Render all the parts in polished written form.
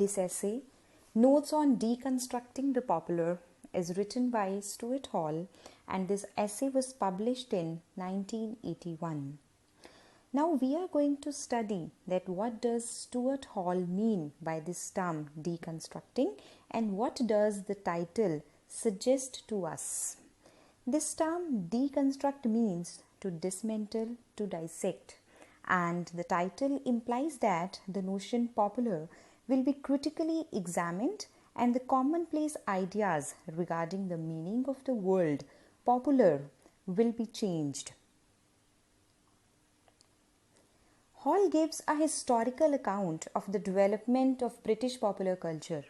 This essay, Notes on Deconstructing the Popular, is written by Stuart Hall, and this essay was published in 1981. Now we are going to study that what does Stuart Hall mean by this term deconstructing, and what does the title suggest to us. This term deconstruct means to dismantle, to dissect, and the title implies that the notion popular will be critically examined and the commonplace ideas regarding the meaning of the word popular will be changed. Hall gives a historical account of the development of British popular culture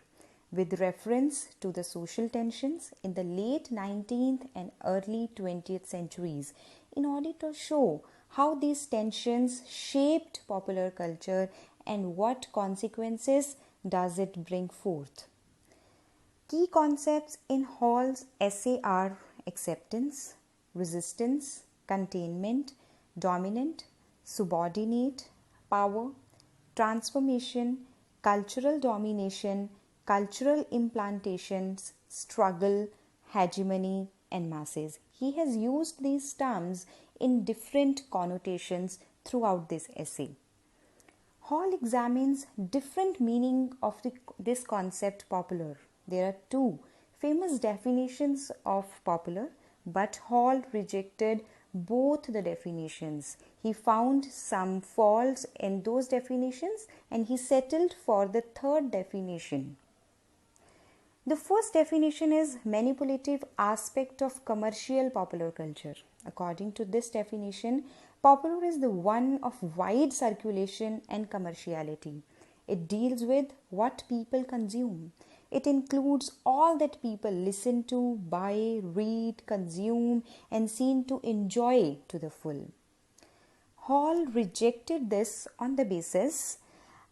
with reference to the social tensions in the late 19th and early 20th centuries in order to show how these tensions shaped popular culture and what consequences does it bring forth. Key concepts in Hall's essay are acceptance, resistance, containment, dominant, subordinate, power, transformation, cultural domination, cultural implantations, struggle, hegemony, and masses. He has used these terms in different connotations throughout this essay. Hall examines different meaning of this concept popular. There are two famous definitions of popular, but Hall rejected both the definitions. He found some faults in those definitions and he settled for the third definition. The first definition is manipulative aspect of commercial popular culture. According to this definition, popular is the one of wide circulation and commerciality. It deals with what people consume. It includes all that people listen to, buy, read, consume, and seem to enjoy to the full. Hall rejected this on the basis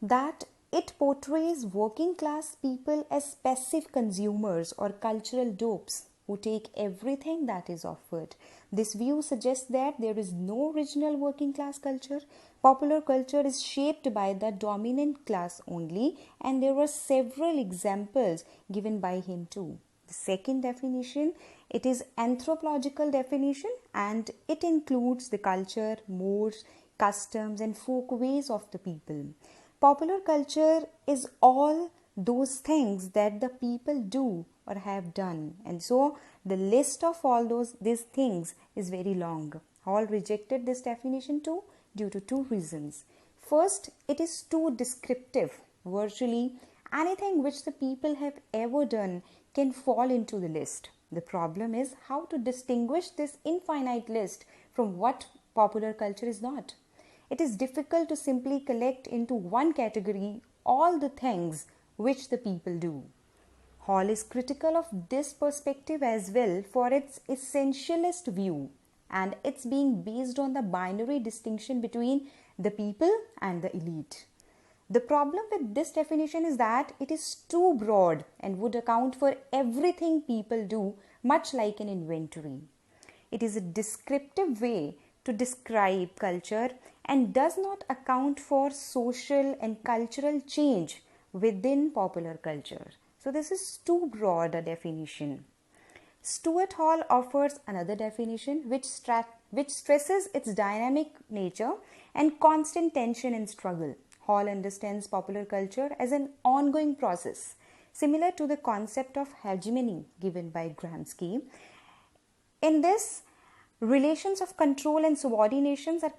that it portrays working class people as passive consumers or cultural dopes who take everything that is offered. This view suggests that there is no original working class culture. Popular culture is shaped by the dominant class only, and there were several examples given by him too. The second definition, it is anthropological definition, and it includes the culture, modes, customs, and folk ways of the people. Popular culture is all those things that the people do or have done, and so the list of all these things is very long. Hall rejected this definition too due to two reasons. First, it is too descriptive. Virtually anything which the people have ever done can fall into the list. The problem is how to distinguish this infinite list from what popular culture is not. It is difficult to simply collect into one category all the things which the people do. Hall is critical of this perspective as well for its essentialist view, and it's being based on the binary distinction between the people and the elite. The problem with this definition is that it is too broad and would account for everything people do, much like an inventory. It is a descriptive way to describe culture and does not account for social and cultural change within popular culture. So this is too broad a definition. Stuart Hall offers another definition which stresses its dynamic nature and constant tension and struggle. Hall understands popular culture as an ongoing process, similar to the concept of hegemony given by Gramsci. In this, relations of control and subordinations are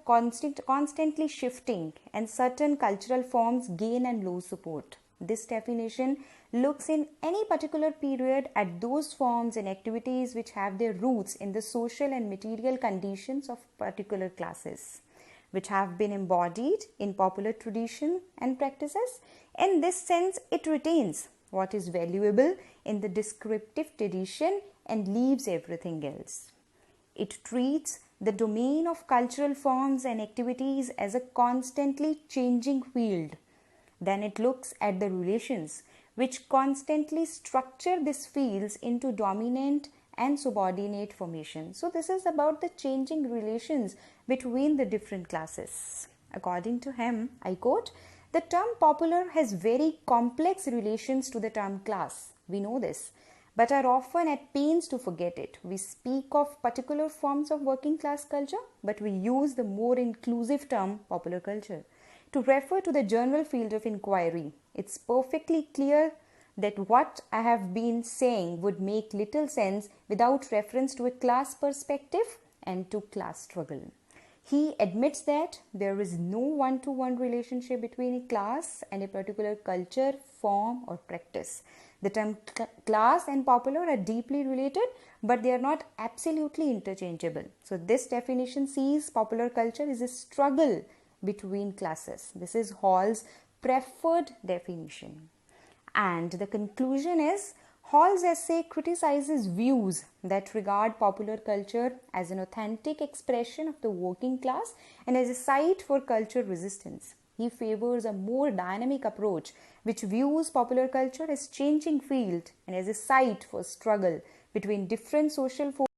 constantly shifting, and certain cultural forms gain and lose support. This definition looks in any particular period at those forms and activities which have their roots in the social and material conditions of particular classes, which have been embodied in popular tradition and practices. In this sense, it retains what is valuable in the descriptive tradition and leaves everything else. It treats the domain of cultural forms and activities as a constantly changing field. Then it looks at the relations which constantly structure these fields into dominant and subordinate formation. So this is about the changing relations between the different classes. According to him, I quote, The term popular has very complex relations to the term class. We know this, but are often at pains to forget it. We speak of particular forms of working class culture, but we use the more inclusive term popular culture to refer to the general field of inquiry. It's perfectly clear that what I have been saying would make little sense without reference to a class perspective and to class struggle. He admits that there is no one-to-one relationship between a class and a particular culture, form, or practice. The term class and popular are deeply related, but they are not absolutely interchangeable. So this definition sees popular culture as a struggle between classes. This is Hall's preferred definition. And the conclusion is, Hall's essay criticizes views that regard popular culture as an authentic expression of the working class and as a site for culture resistance. He favors a more dynamic approach which views popular culture as changing field and as a site for struggle between different social forces